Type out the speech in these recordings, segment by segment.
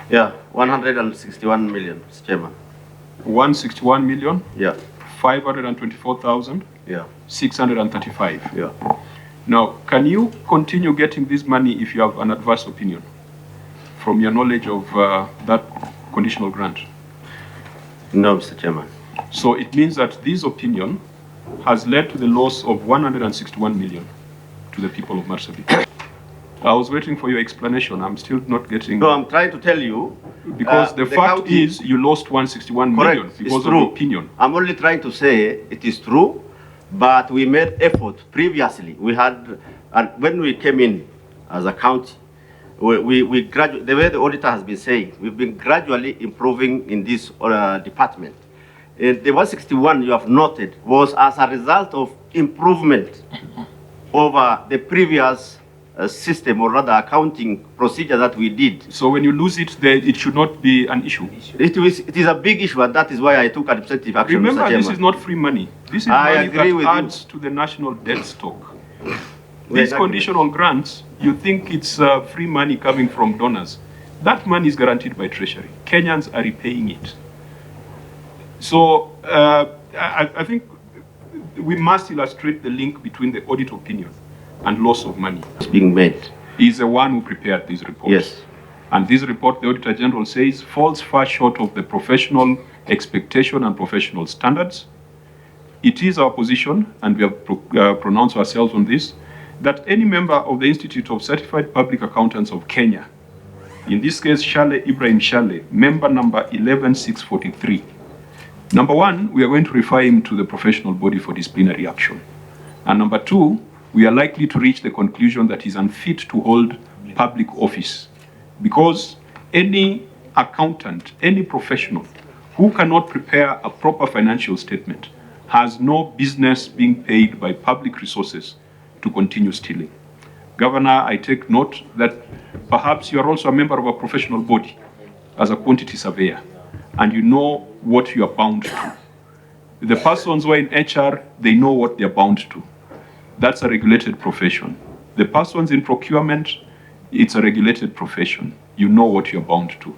Yeah, 161 million, Mr. Chairman. 161 million? Yeah. 524,000? Yeah. 635? Yeah. Now, can you continue getting this money if you have an adverse opinion from your knowledge of that conditional grant? No, Mr. Chairman. So it means that this opinion has led to the loss of 161 million to the people of Marsabit. I was waiting for your explanation. I'm still not getting... No, I'm trying to tell you. Because the fact is you lost 161 correct, million because it's of true. the opinion. I'm only trying to say it is true, but we made effort previously. We had, and when we came in as a county, we gradually, the way the auditor has been saying, we've been gradually improving in this department. And the 161 you have noted was as a result of improvement over the previous system, or rather accounting procedure that we did. So when you lose it, it should not be an issue. It is a big issue, and that is why I took administrative action. Remember, this is not free money. This is money that adds to the national debt stock. These conditional grants, you think it's free money coming from donors. That money is guaranteed by Treasury. Kenyans are repaying it. So I think we must illustrate the link between the audit opinion and loss of money. It's being made. He's the one who prepared this report. Yes. And this report, the Auditor General says, falls far short of the professional expectation and professional standards. It is our position, and we have pronounced ourselves on this, that any member of the Institute of Certified Public Accountants of Kenya, in this case, Shale Ibrahim Shale, member number 11643, number one, we are going to refer him to the professional body for disciplinary action. And number two, we are likely to reach the conclusion that he's unfit to hold public office, because any accountant, any professional who cannot prepare a proper financial statement has no business being paid by public resources to continue stealing. Governor, I take note that perhaps you are also a member of a professional body as a quantity surveyor, and you know what you are bound to. The persons who are in HR, they know what they are bound to. That's a regulated profession. The persons in procurement, it's a regulated profession. You know what you're bound to.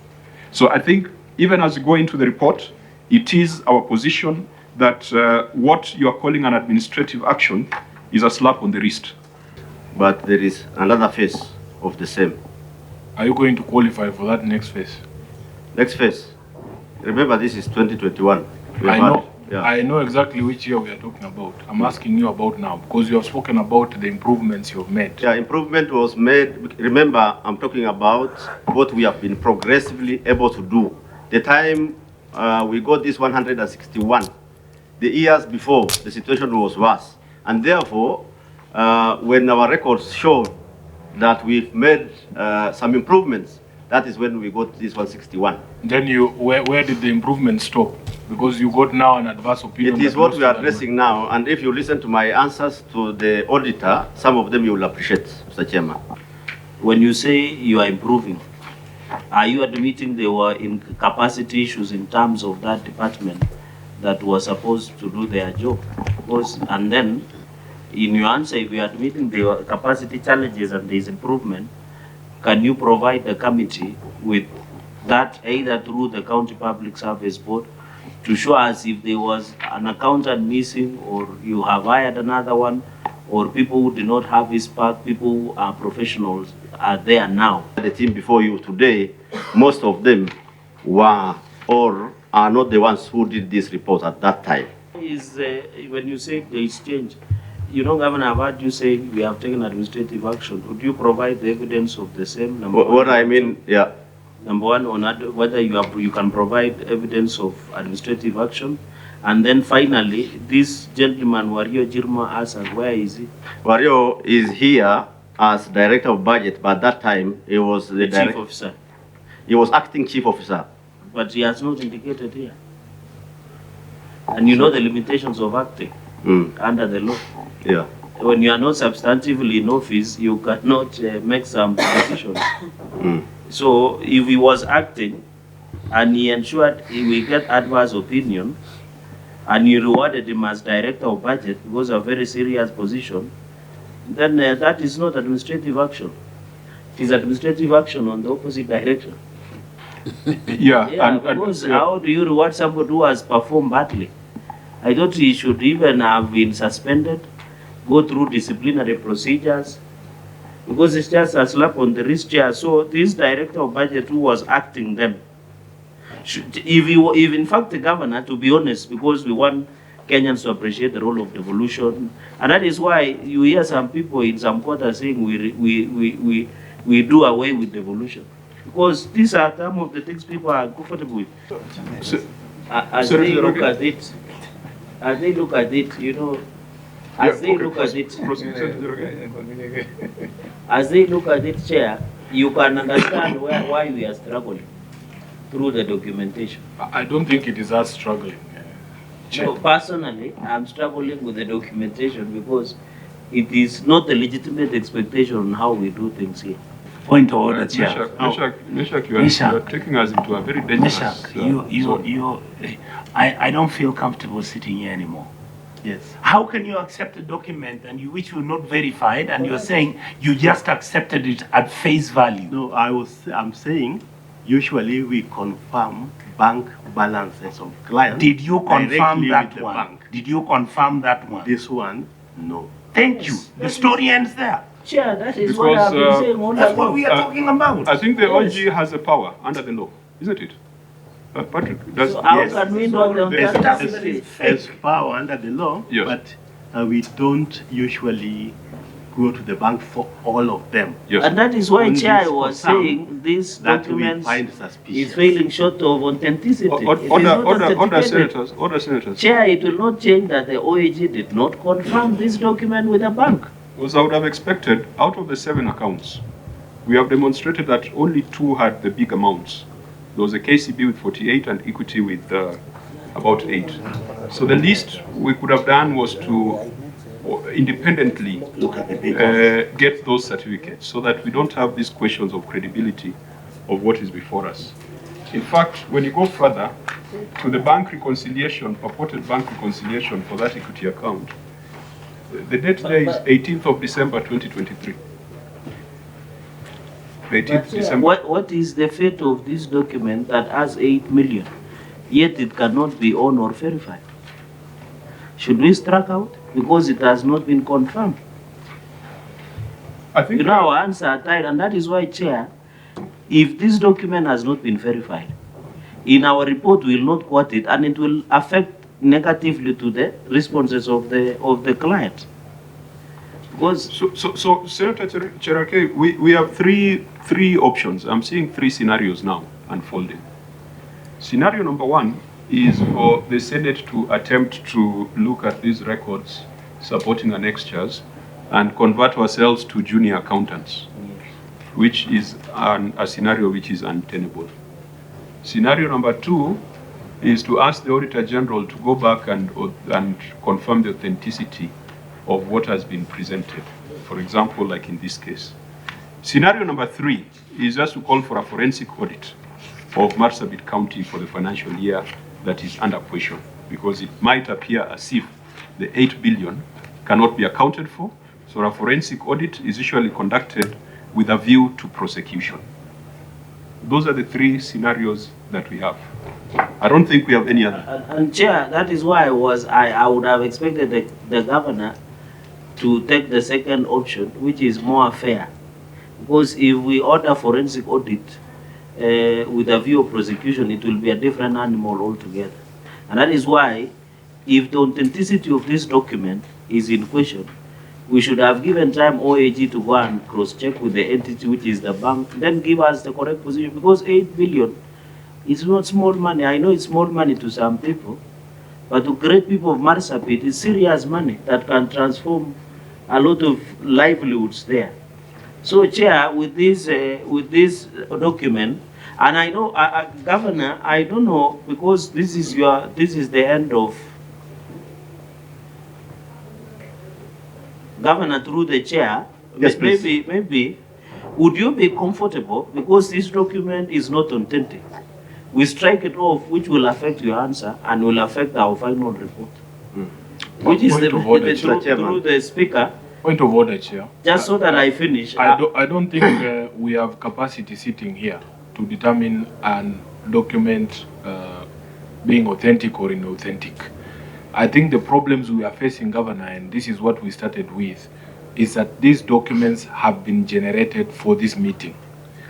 So I think even as we go into the report, it is our position that what you are calling an administrative action is a slap on the wrist. But there is another phase of the same. Are you going to qualify for that next phase? Next phase. Remember, this is 2021. I know. Yeah. I know exactly which year we are talking about. I'm asking you about now, because you have spoken about the improvements you've made. Yeah, improvement was made. Remember, I'm talking about what we have been progressively able to do. The time we got this 161, the years before, the situation was worse. And therefore, when our records show that we've made some improvements, that is when we got this 161. Then where did the improvement stop? Because you got now an adverse opinion. It is what we are addressing now, and if you listen to my answers to the auditor, some of them you will appreciate, Mr. Chairman. When you say you are improving, are you admitting there were capacity issues in terms of that department that was supposed to do their job? Because, and then, in your answer, if you are admitting there were capacity challenges and there is improvement, can you provide the committee with that either through the County Public Service Board to show us if there was an accountant missing, or you have hired another one, or people who do not have his part, people who are professionals are there now? The team before you today, most of them were or are not the ones who did this report at that time. When you say there is change, you know, Governor, I've heard you say we have taken administrative action. Would you provide the evidence of the same? What I mean, yeah. Number one, on whether you can provide evidence of administrative action. And then finally, this gentleman, Wario Jirma, asks us, where is he? Wario is here as Director of Budget, but at that time he was the Chief Officer. He was acting Chief Officer. But he has not indicated here. And you know the limitations of acting under the law. Yeah. When you are not substantively in office, you cannot make some decisions. So if he was acting and he ensured he will get adverse opinion, and you rewarded him as Director of Budget because of a very serious position, then that is not administrative action. It is administrative action on the opposite direction. Yeah, Yeah, because how do you reward somebody who has performed badly? I thought he should even have been suspended, go through disciplinary procedures, because it's just a slap on the wrist chair. So this director of budget who was acting then, if in fact the governor, to be honest, because we want Kenyans to appreciate the role of devolution, and that is why you hear some people in some quarters saying we do away with devolution, because these are some of the things people are comfortable with. So, As they look at it, you know, as they look at it, as they look at it, Chair, you can understand why we are struggling through the documentation. I don't think it is us struggling. So personally, I'm struggling with the documentation because it is not a legitimate expectation on how we do things here. Point of order, Chair. Meshach, you are taking us into a very dangerous Meshach, I don't feel comfortable sitting here anymore. Yes. How can you accept a document and which you not verified, and you're saying you just accepted it at face value? No, I'm saying usually we confirm bank balances of clients. Did you confirm that one? Bank. Did you confirm that one? This one, no. Thank you. The story ends there. Chair, that is what I've been saying all That's what along. we are talking about. I think the OG has a power under the law, isn't it? Patrick, does So how Yes. can we not As power under the law, Yes. but we don't usually go to the bank for all of them. yes. And that is why Only Chair for was some saying this that we document find is suspicious. failing short of authenticity. It is not Order authenticated. senators. Chair, it will not change that the OAG did not confirm this document with the bank. Because I would have expected, out of the 7 accounts, we have demonstrated that only 2 had the big amounts. There was a KCB with 48 and Equity with about 8. So the least we could have done was to independently get those certificates so that we don't have these questions of credibility of what is before us. In fact, when you go further to the bank reconciliation, purported bank reconciliation for that equity account, the date there is 18th of December 2023. The 18th December. What is the fate of this document that has 8 million, yet it cannot be owned or verified? Should we strike out because it has not been confirmed? I think You know, our hands are tied, and that is why, Chair, if this document has not been verified, in our report we will not quote it, and it will affect negatively to the responses of the client. Because So Senator Cherake, we have three options. I'm seeing 3 scenarios now unfolding. Scenario number 1 is for the Senate to attempt to look at these records supporting annexures and convert ourselves to junior accountants, which is a scenario which is untenable. Scenario number 2 is to ask the Auditor General to go back and confirm the authenticity of what has been presented, for example, like in this case. Scenario number 3 is just to call for a forensic audit of Marsabit County for the financial year that is under question, because it might appear as if the 8 billion cannot be accounted for. So a forensic audit is usually conducted with a view to prosecution. Those are the 3 scenarios that we have. I don't think we have any other. And Chair, that is why I would have expected the governor to take the second option, which is more fair. Because if we order forensic audit with a view of prosecution, it will be a different animal altogether. And that is why, if the authenticity of this document is in question, we should have given time OAG to go and cross-check with the entity, which is the bank, then give us the correct position, because 8 billion is not small money. I know it's small money to some people, but to great people of Marsabit, it's serious money that can transform a lot of livelihoods there. So, Chair, with this document, and I know, Governor, I don't know, because this is the end of, Governor, through the Chair, Yes, please. maybe, would you be comfortable, because this document is not authentic, we strike it off, which will affect your answer and will affect our final report? Which is Point of order, through the Speaker, Point of order, Chair. just so that I finish. I don't think we have capacity sitting here to determine an document being authentic or inauthentic. I think the problems we are facing, Governor, and this is what we started with, is that these documents have been generated for this meeting.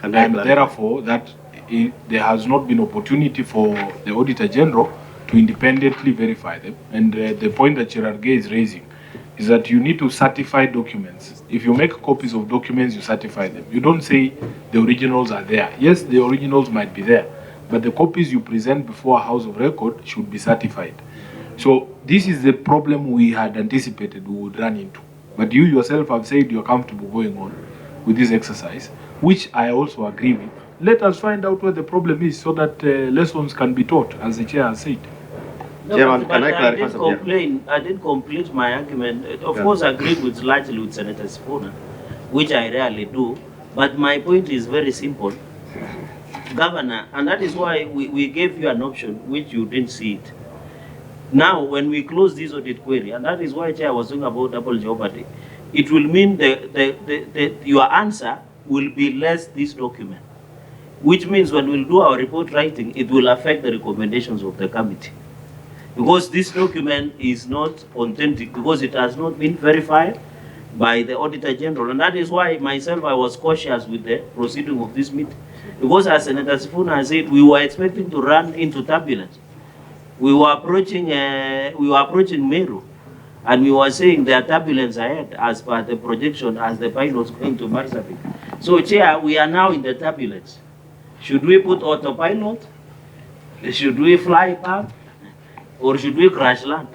And therefore, there has not been opportunity for the Auditor General to independently verify them. And the point that Gerard Gay is raising is that you need to certify documents. If you make copies of documents, you certify them. You don't say the originals are there. Yes, the originals might be there, but the copies you present before a House of Record should be certified. So this is the problem we had anticipated we would run into. But you yourself have said you're comfortable going on with this exercise, which I also agree with. Let us find out what the problem is so that lessons can be taught, as the chair has said. No, Chairman, but can I clarify did something? complain. I did complete my argument. Of course, I agreed with largely with Senator Sifuna, which I rarely do. But my point is very simple, Governor, and that is why we gave you an option which you didn't see it. Now, when we close this audit query, and that is why Chair was talking about double jeopardy, it will mean your answer will be less this document, which means when we'll do our report writing, it will affect the recommendations of the committee. Because this document is not authentic, because it has not been verified by the Auditor General. And that is why myself, I was cautious with the proceeding of this meeting. Because as Senator Sifuna said, we were expecting to run into turbulence. We were approaching Meru, and we were saying there are turbulence ahead as per the projection as the pilots going to Marsabit. So, Chair, we are now in the turbulence. Should we put autopilot? Should we fly back? Or should we crash land?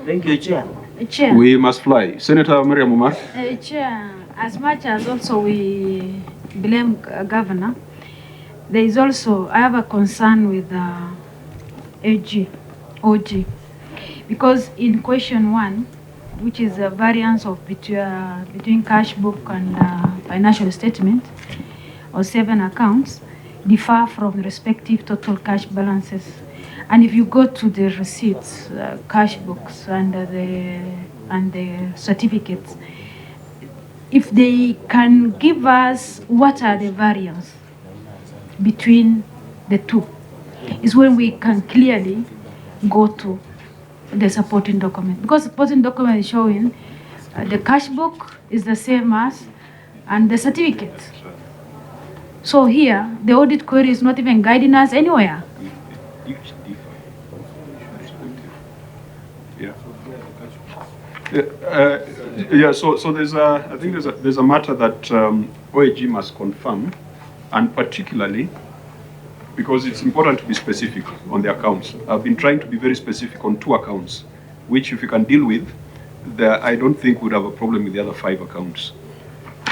Thank you, Chair. Chair. We must fly. Senator Mariam Umar. Chair, as much as also we blame Governor, there is also, I have a concern with OG. Because in question 1, which is a variance of between cash book and financial statement, or 7 accounts, differ from respective total cash balances. And if you go to the receipts, cash books, and the certificates, if they can give us what are the variance between the two, is when we can clearly go to the supporting document. Because supporting document is showing the cash book is the same as and the certificate. So here, the audit query is not even guiding us anywhere. So there's a matter that OAG must confirm, and particularly because it's important to be specific on the accounts. I've been trying to be very specific on 2 accounts, which if you can deal with, I don't think would have a problem with the other 5 accounts.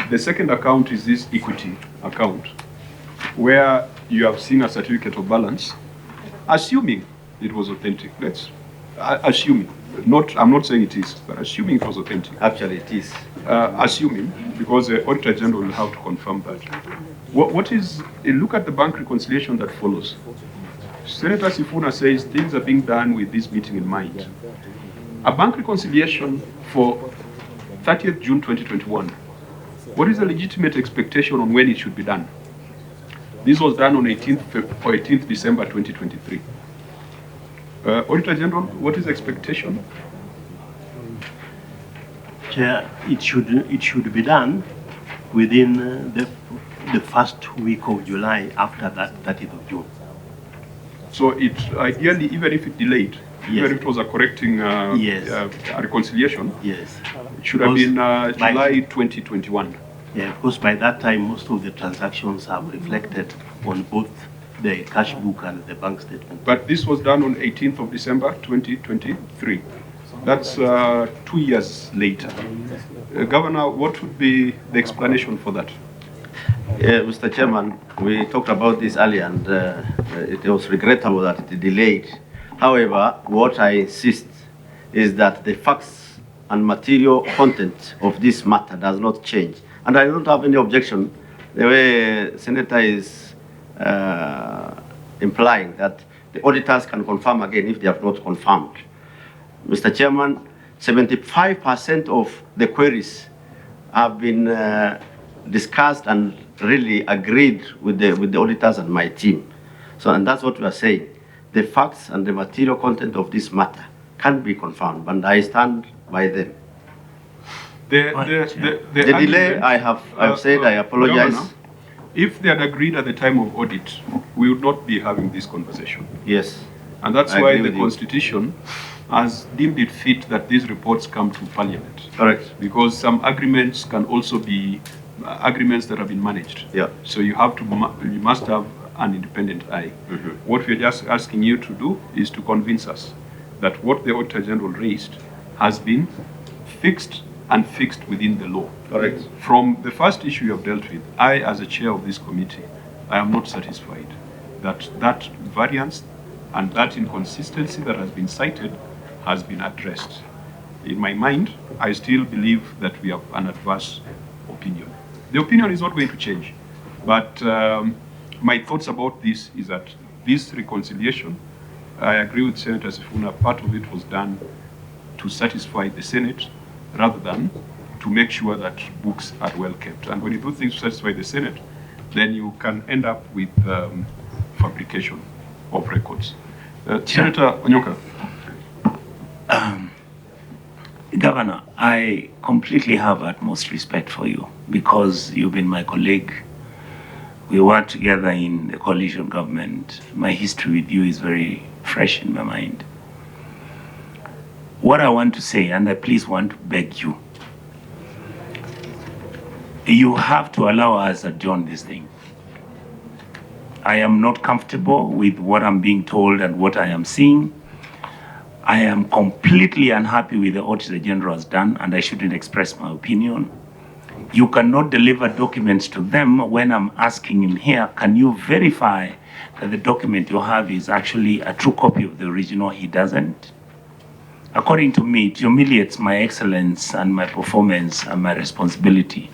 The second account is this equity account, where you have seen a certificate of balance, assuming it was authentic. Assuming. I'm not saying it is, but assuming it was authentic. Actually, it is. Assuming, because the Auditor General will have to confirm that. Look at the bank reconciliation that follows. Senator Sifuna says things are being done with this meeting in mind. A bank reconciliation for 30th June 2021. What is the legitimate expectation on when it should be done? This was done on 18th December 2023. Auditor General, what is the expectation? Chair, it should be done within the first week of July after that 30th of June. So it ideally, even if it delayed, even if it was a correcting a reconciliation, it should have been July 2021. Yeah, because by that time, most of the transactions have reflected on both the cash book and the bank statement. But this was done on 18th of December 2023. That's 2 years later. Governor, what would be the explanation for that? Mr. Chairman, we talked about this earlier, and it was regrettable that it delayed. However, what I insist is that the facts and material content of this matter does not change. And I don't have any objection the way Senator is implying that the auditors can confirm again if they have not confirmed. Mr. Chairman, 75% of the queries have been discussed and really agreed with the auditors and my team. So, and that's what we are saying. The facts and the material content of this matter can be confirmed, and I stand by them. The delay, I've said, I apologize. Governor, if they had agreed at the time of audit, we would not be having this conversation. Yes. And that's I why agree the with you. Constitution has deemed it fit that these reports come to Parliament. Correct. Because some agreements can also be agreements that have been managed. Yeah. So you must have an independent eye. Mm-hmm. What we're just asking you to do is to convince us that what the Auditor General raised has been fixed and fixed within the law. Correct. From the first issue you have dealt with, I, as a chair of this committee, I am not satisfied that that variance and that inconsistency that has been cited has been addressed. In my mind, I still believe that we have an adverse opinion. The opinion is not going to change, but my thoughts about this is that this reconciliation, I agree with Senator Sifuna, part of it was done to satisfy the Senate rather than to make sure that books are well kept. And when you do things to satisfy the Senate, then you can end up with fabrication of records. Senator Onyoka. Governor, I completely have utmost respect for you because you've been my colleague. We worked together in the coalition government. My history with you is very fresh in my mind. What I want to say, and I please want to beg you, you have to allow us to adjourn this thing. I am not comfortable with what I'm being told and what I am seeing. I am completely unhappy with the Auditor General has done, and I shouldn't express my opinion. You cannot deliver documents to them when I'm asking him here, can you verify that the document you have is actually a true copy of the original? He doesn't. According to me, it humiliates my excellence and my performance and my responsibility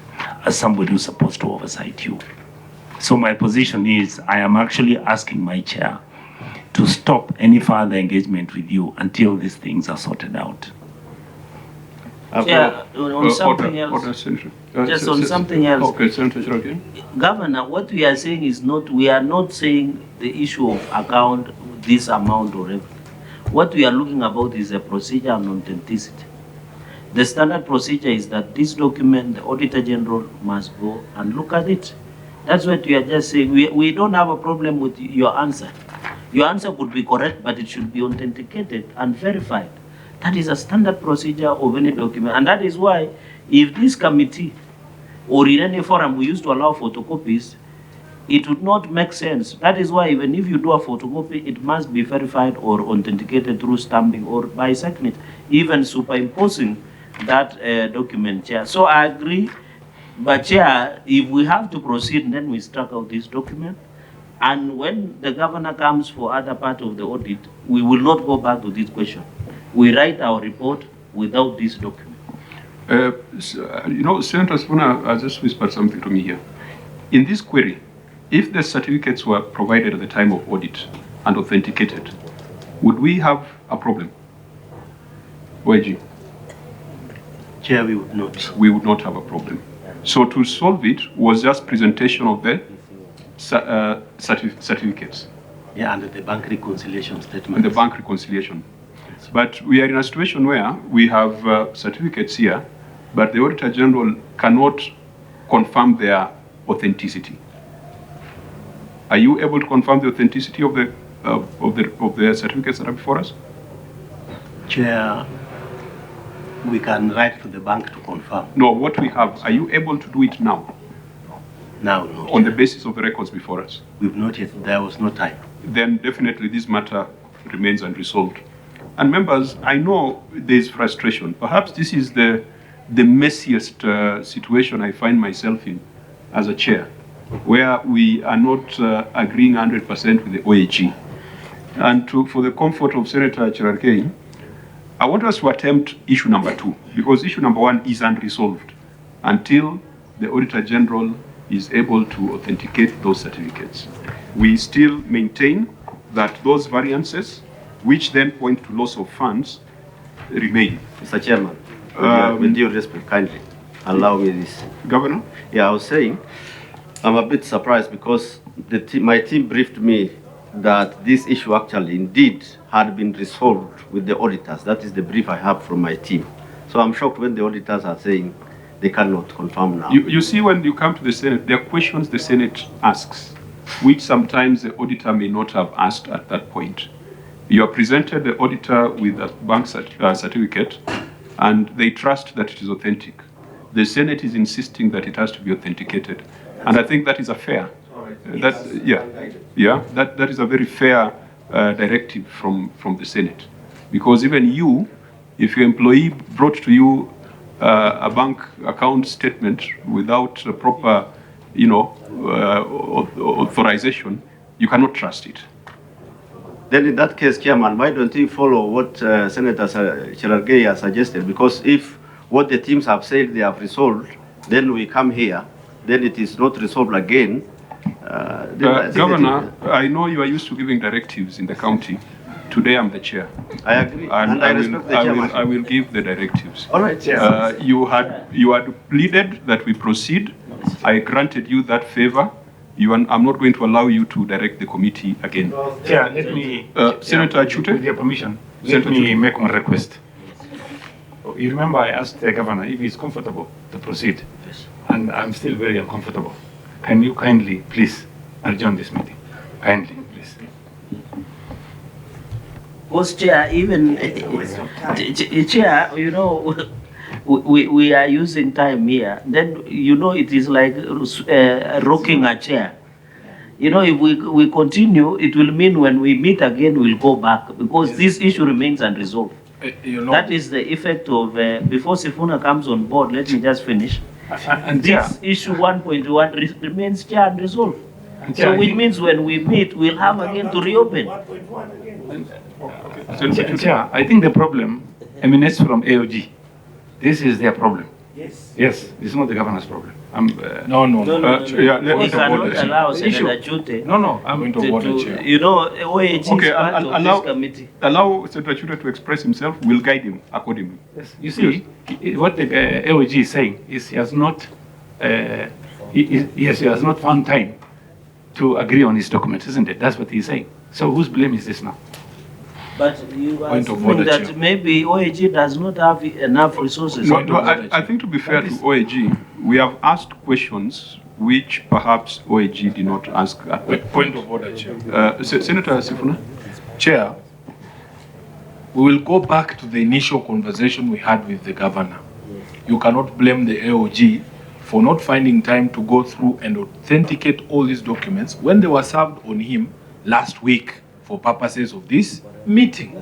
as somebody who's supposed to oversight you. So my position is, I am actually asking my chair to stop any further engagement with you until these things are sorted out. Yeah, on something else. Just on something else. Okay, Senator Cherokee. Governor, what we are saying is we are not saying the issue of account, this amount or everything. What we are looking about is a procedure and authenticity. The standard procedure is that this document, the Auditor General must go and look at it. That's what we are just saying. We don't have a problem with your answer. Your answer could be correct, but it should be authenticated and verified. That is a standard procedure of any document. And that is why, if this committee or in any forum we used to allow photocopies, it would not make sense. That is why even if you do a photocopy, it must be verified or authenticated through stamping or by signature, even superimposing that document, Chair. So I agree, but Chair, if we have to proceed, then we strike out this document. And when the governor comes for other part of the audit, we will not go back to this question. We write our report without this document. Senator Sifuna has just whispered something to me here. In this query, if the certificates were provided at the time of audit and authenticated, would we have a problem? YG? Chair, we would not. We would not have a problem. So to solve it was just presentation of the certificates. Yeah, and the bank reconciliation statement. And the bank reconciliation. But we are in a situation where we have certificates here, but the Auditor General cannot confirm their authenticity. Are you able to confirm the authenticity of the certificates that are before us? Chair, we can write to the bank to confirm. No, what we have, are you able to do it now? Now, no. On the basis of the records before us? We've not yet, there was no time. Then definitely this matter remains unresolved. And members, I know there's frustration. Perhaps this is the messiest situation I find myself in as a chair, where we are not agreeing 100% with the OAG. And for the comfort of Senator Cherokee, I want us to attempt issue number 2, because issue number 1 is unresolved until the Auditor General is able to authenticate those certificates. We still maintain that those variances, which then point to loss of funds, remain. Mr. Chairman, with due respect, kindly. allow me this. Governor? Yeah, I was saying, I'm a bit surprised because my team briefed me that this issue actually indeed had been resolved with the auditors. That is the brief I have from my team. So I'm shocked when the auditors are saying they cannot confirm now. You see, when you come to the Senate, there are questions the Senate asks, which sometimes the auditor may not have asked at that point. You are presented the auditor with a bank certificate, and they trust that it is authentic. The Senate is insisting that it has to be authenticated, and I think that is a fair. That is a very fair directive from the Senate, because even you, if your employee brought to you a bank account statement without a proper, authorization, you cannot trust it. Then in that case, Chairman, why don't you follow what Senator Cherargei has suggested? Because if what the teams have said they have resolved, then we come here, then it is not resolved again. Governor, I know you are used to giving directives in the county. Today I'm the chair. I agree, and I respect the chairman. I will give the directives. All right, Chair. You had pleaded that we proceed. I granted you that favor. I'm not going to allow you to direct the committee again. Chair, let me... Senator Achute? With your permission, let me make one request. You remember I asked the governor if he's comfortable to proceed, and I'm still very uncomfortable. Can you kindly, please, adjourn this meeting? Kindly, please. Because Chair, even Chair, we are using time here. Then it is like rocking a chair. If we continue, it will mean when we meet again, we'll go back because this issue remains unresolved. That is the effect of before Sifuna comes on board. Let me just finish. And this issue 1.1 remains unresolved. So it means when we meet, we'll have again to reopen. Chair, I think the problem emanates from AOG. This is their problem. Yes, it's not the governor's problem. No. We cannot allow Senator Chute. I'm going to order, Chair. OAG is part of this committee. Allow Senator Chute to express himself. We'll guide him accordingly. Yes. You see, what the AOG is saying is he has not found time to agree on his documents, isn't it? That's what he's saying. So whose blame is this now? But you are Point of assuming order, that Chair. maybe OAG does not have enough resources. No, I think to be fair to OAG, we have asked questions which perhaps OAG did not ask at that Point of order, Chair. Senator Sifuna? Chair, we will go back to the initial conversation we had with the governor. You cannot blame the AOG for not finding time to go through and authenticate all these documents when they were served on him last week for purposes of this meeting.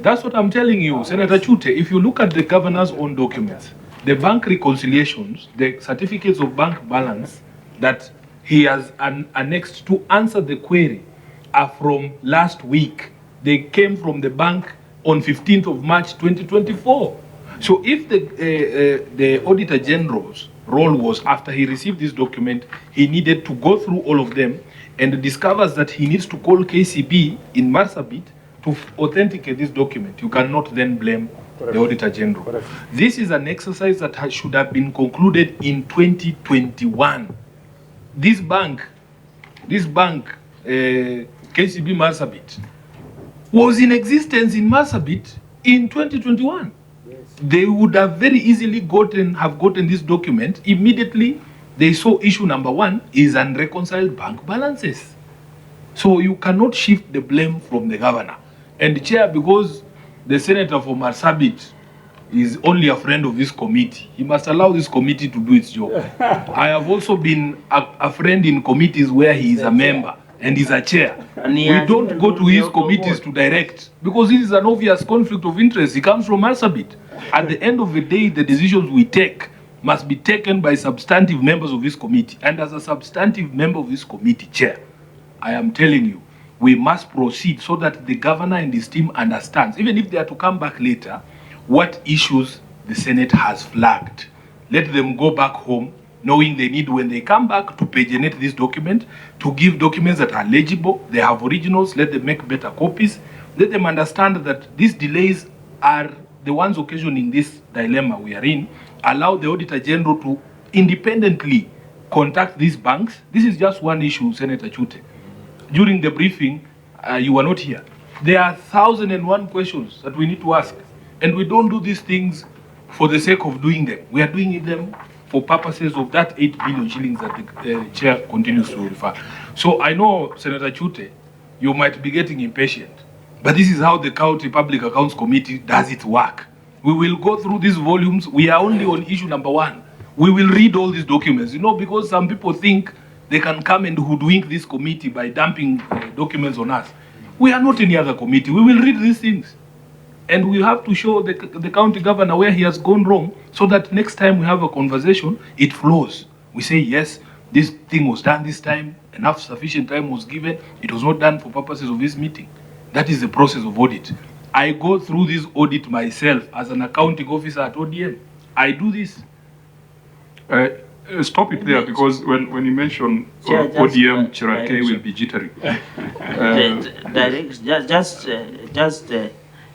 That's what I'm telling you, Senator Chute. If you look at the governor's own documents, the bank reconciliations, the certificates of bank balance that he has annexed to answer the query are from last week. They came from the bank on 15th of March 2024. So if the Auditor General's role was after he received this document, he needed to go through all of them and discovers that he needs to call KCB in Marsabit to authenticate this document. You cannot then blame the Auditor General. This is an exercise that should have been concluded in 2021. This bank, KCB Marsabit, was in existence in Marsabit in 2021. They would have very easily gotten this document immediately. They saw issue number 1 is unreconciled bank balances. So you cannot shift the blame from the governor. And Chair, because the senator for Marsabit is only a friend of this committee, he must allow this committee to do its job. I have also been a friend in committees where he is a member and is a chair. We don't go to his committees to direct because this is an obvious conflict of interest. He comes from Marsabit. At the end of the day, the decisions we take must be taken by substantive members of this committee. And as a substantive member of this committee, Chair, I am telling you, we must proceed so that the governor and his team understands, even if they are to come back later, what issues the Senate has flagged. Let them go back home, knowing they need, when they come back, to paginate this document, to give documents that are legible. They have originals, let them make better copies. Let them understand that these delays are the ones occasioning this dilemma we are in, allow the Auditor General to independently contact these banks. This is just one issue, Senator Chute. During the briefing, you were not here. There are 1,001 questions that we need to ask. And we don't do these things for the sake of doing them. We are doing them for purposes of that 8 billion shillings that the chair continues to refer. So I know, Senator Chute, you might be getting impatient, but this is how the County Public Accounts Committee does its work. We will go through these volumes. We are only on issue number 1. We will read all these documents, because some people think they can come and hoodwink this committee by dumping documents on us. We are not any other committee. We will read these things. And we have to show the county governor where he has gone wrong, so that next time we have a conversation, it flows. We say, yes, this thing was done this time, enough sufficient time was given, it was not done for purposes of this meeting. That is the process of audit. I go through this audit myself as an accounting officer at ODM. I do this. Stop it there, because when you mention ODM, Cherarchy will be jittery.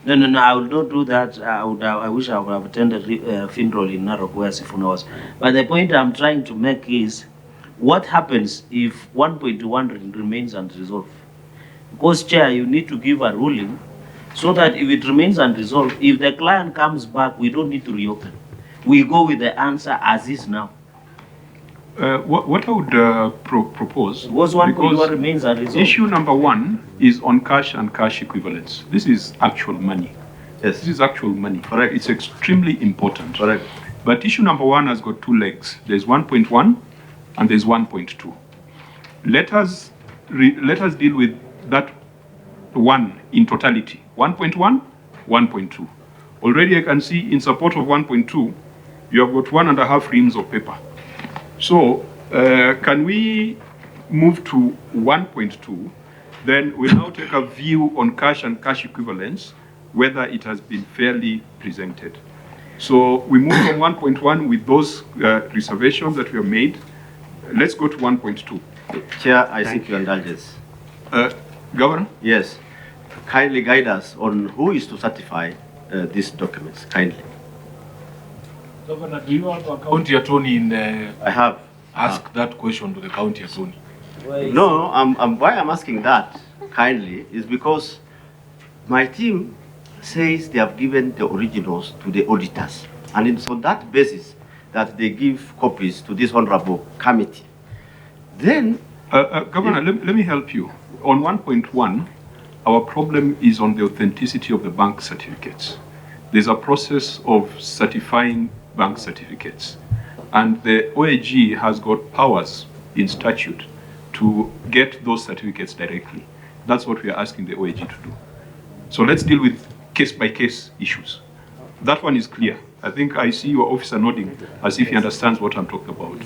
No, I will not do that. I wish I would have attended funeral in Narok where Sifuna was. But the point I'm trying to make is, what happens if 1.1 remains unresolved? Because, Chair, you need to give a ruling so that if it remains unresolved, if the client comes back, we don't need to reopen. We go with the answer as is now. What I would propose, because 1.1 remains unresolved. Issue number 1 is on cash and cash equivalents. This is actual money. Yes. This is actual money. Correct. It's extremely important. Correct. But issue number 1 has got 2 legs. There's 1.1 and there's 1.2. Let us deal with that 1 in totality. 1.1, 1.2. Already I can see in support of 1.2, you have got 1.5 reams of paper. So, can we move to 1.2? Then we'll now take a view on cash and cash equivalents, whether it has been fairly presented. So we move from 1.1 with those reservations that we have made. Let's go to 1.2. Chair, I seek your indulgence. Governor? Yes. Kindly guide us on who is to certify these documents, kindly. Governor, do you want a county attorney in I have. ask that question to the county attorney? No, why I'm asking that kindly is because my team says they have given the originals to the auditors, and it's on that basis that they give copies to this honorable committee. Then, Governor, let me help you. On 1.1, our problem is on the authenticity of the bank certificates. There's a process of certifying bank certificates, and the OAG has got powers in statute to get those certificates directly. That's what we are asking the OAG to do. So let's deal with case-by-case issues. That one is clear. I think I see your officer nodding as if he understands what I'm talking about.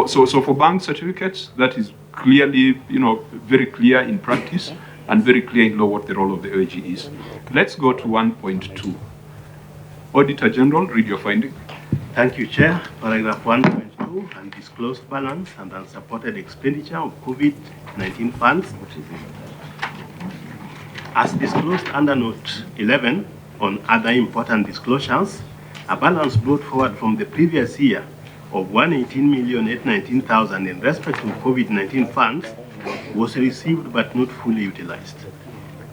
So for bank certificates, that is clearly, very clear in practice and very clear in law what the role of the OAG is. Let's go to 1.2. Auditor General, read your finding. Thank you, Chair. Paragraph 1.2, undisclosed balance and unsupported expenditure of COVID-19 funds. As disclosed under Note 11 on other important disclosures, a balance brought forward from the previous year of 118,819,000 in respect to COVID-19 funds was received but not fully utilized.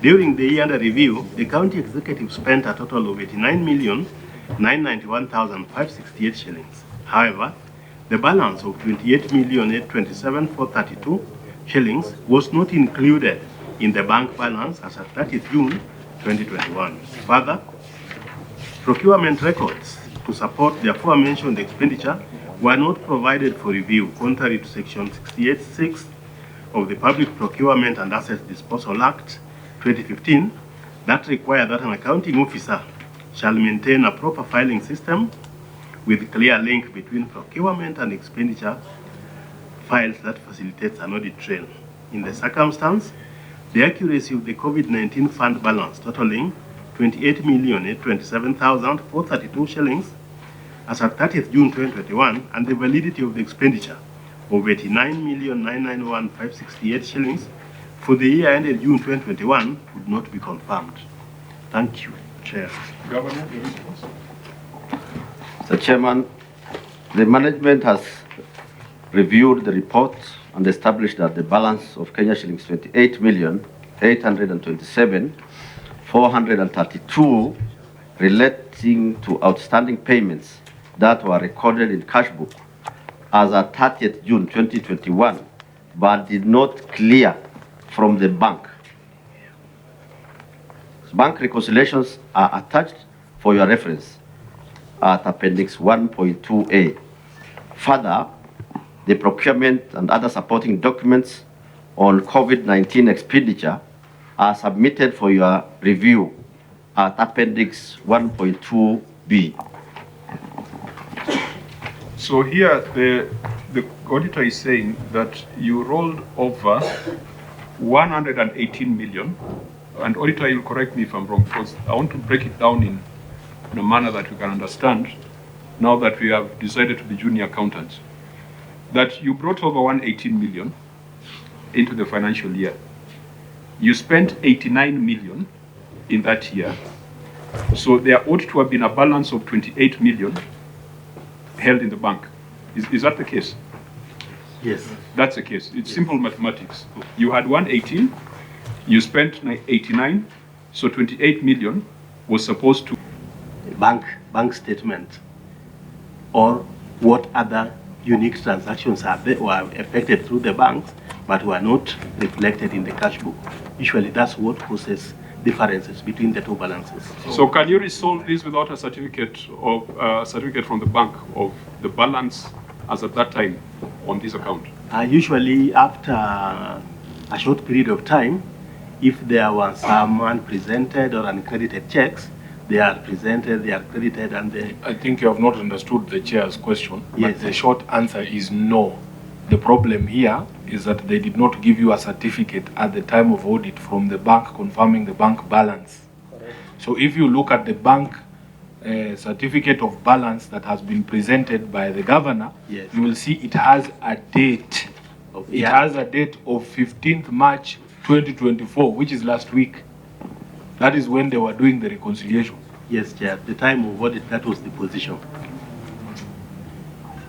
During the year under review, the county executive spent a total of 89,991,568 shillings. However, the balance of 28,827,432 shillings was not included in the bank balance as at 30th June 2021. Further, procurement records to support the aforementioned expenditure were not provided for review, contrary to Section 68(6) of the Public Procurement and Assets Disposal Act 2015, that require that an accounting officer shall maintain a proper filing system with clear link between procurement and expenditure files that facilitates an audit trail. In the circumstance, the accuracy of the COVID-19 fund balance totaling 28,827,432 shillings as at 30th June 2021 and the validity of the expenditure of 89,991,568 shillings for the year ended June 2021 would not be confirmed. Thank you, Chair. Governor, your response? Mr. Chairman, the management has reviewed the report and established that the balance of Kenya shillings 28,827,432 relating to outstanding payments that were recorded in cash book as at 30th June 2021, but did not clear from the bank. Bank reconciliations are attached for your reference at Appendix 1.2A. Further, the procurement and other supporting documents on COVID-19 expenditure are submitted for your review at Appendix 1.2B. So here, the auditor is saying that you rolled over 118 million, and auditor, you'll correct me if I'm wrong, because I want to break it down in a manner that we can understand now that we have decided to be junior accountants. That you brought over 118 million into the financial year. You spent 89 million in that year. So there ought to have been a balance of 28 million held in the bank. Is that the case? Yes. That's the case. It's simple mathematics. You had 118, you spent 89, so 28 million was supposed to... Bank statement or what other unique transactions were effected through the banks but were not reflected in the cash book. Usually that's what causes differences between the two balances. So can you resolve this without a certificate from the bank of the balance as at that time on this account? Usually after a short period of time, if there was some unpresented or uncredited checks, they are presented, they are credited, and they... I think you have not understood the chair's question. Yes. But the short answer is no. The problem here is that they did not give you a certificate at the time of audit from the bank confirming the bank balance. So if you look at the bank certificate of balance that has been presented by the governor, yes, you will see it has a date. It has a date of 15th March 2024, which is last week. That is when they were doing the reconciliation. Yes, Chair. At the time of audit, that was the position.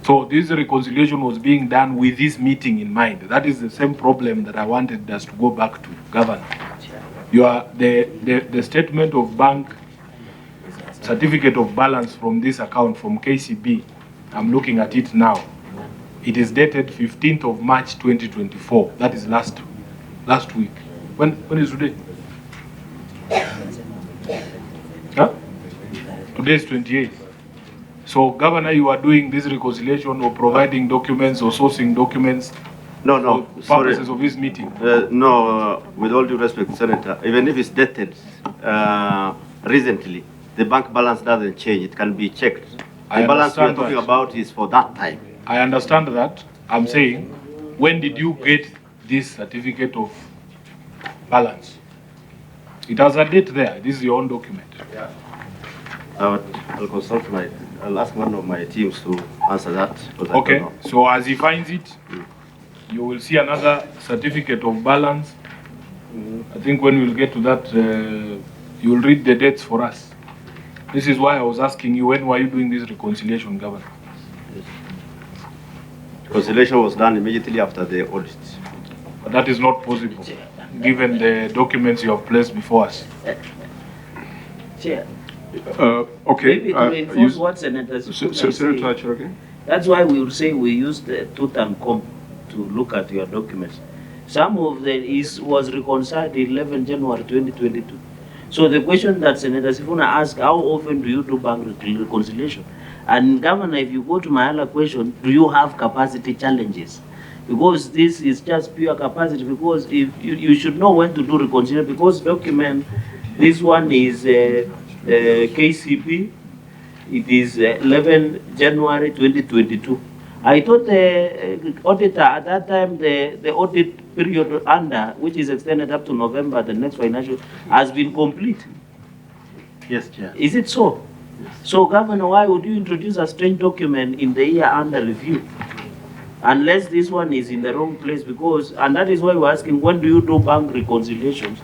So this reconciliation was being done with this meeting in mind. That is the same problem that I wanted us to go back to, Governor. The statement of bank certificate of balance from this account from KCB, I'm looking at it now. It is dated 15th of March 2024. That is last week. When is today? Huh? Today is 28th. So, Governor, you are doing this reconciliation or providing documents or sourcing documents No, for purposes of this meeting? No, with all due respect, Senator, even if it's dated recently, the bank balance doesn't change. It can be checked. The balance we are talking about is for that time. I understand that. I'm saying, when did you get this certificate of balance? It has a date there. This is your own document. Yeah. I'll consult I'll ask one of my teams to answer that. Okay, so as he finds it, you will see another certificate of balance. I think when we'll get to that, you will read the dates for us. This is why I was asking you, when were you doing this reconciliation, Governor? Yes. Reconciliation was done immediately after the audit. But that is not possible, given the documents you have placed before us. Chair. Okay. Maybe to reinforce what Senator Senator again. That's why we would say we used the tooth and comb to look at your documents. Some of them was reconciled 11 January 2022. So the question that Senator Sifuna asked, how often do you do bank reconciliation? And Governor, if you go to my other question, do you have capacity challenges? Because this is just pure capacity, because if you should know when to do reconciliation, because document, this one is KCP, it is 11 January 2022. I thought the auditor at that time, the audit period under, which is extended up to November, the next financial, has been complete. Yes, Chair. Is it so? Yes. So, Governor, why would you introduce a strange document in the year under review? Unless this one is in the wrong place, because, and that is why we're asking, when do you do bank reconciliations,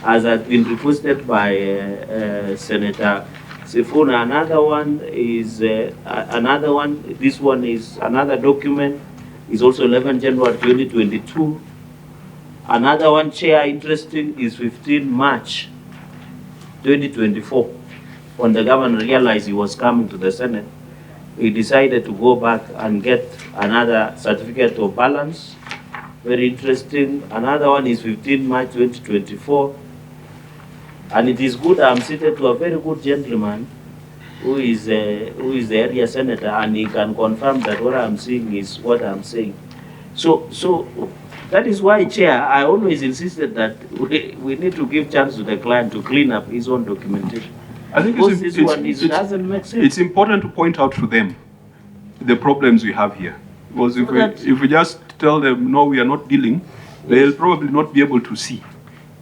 as has been requested by Senator Sifuna, another one is another one. This one is another document. Is also 11 January 2022. Another one, Chair, interesting, is 15 March 2024. When the governor realized he was coming to the Senate, he decided to go back and get another certificate of balance. Very interesting. Another one is 15 March 2024. And it is good I'm seated to a very good gentleman who is the area senator, and he can confirm that what I'm seeing is what I'm saying. So that is why, Chair, I always insisted that we need to give chance to the client to clean up his own documentation. I think it doesn't make sense. It's important to point out to them the problems we have here. Because if we just tell them, no, we are not dealing, they'll probably not be able to see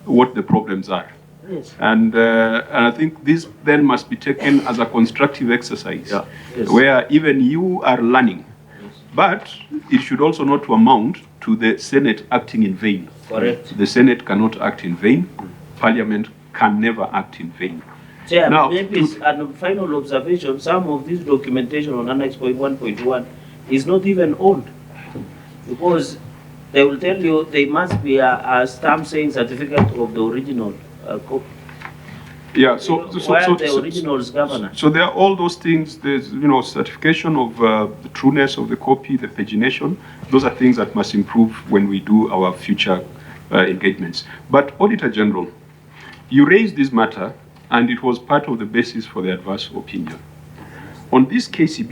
what the problems are. Yes. And I think this then must be taken as a constructive exercise, Yes. where even you are learning. Yes. But it should also not amount to the Senate acting in vain. Correct. The Senate cannot act in vain. Parliament can never act in vain. Chair, Now, maybe a final observation, some of this documentation on Annex 1.1 is not even owned, because they will tell you there must be a stamp saying certificate of the original copy. Yeah, Where the originals, Governor? So there are all those things. There's, certification of the trueness of the copy, the pagination. Those are things that must improve when we do our future engagements. But Auditor General, you raised this matter, and it was part of the basis for the adverse opinion. On this KCB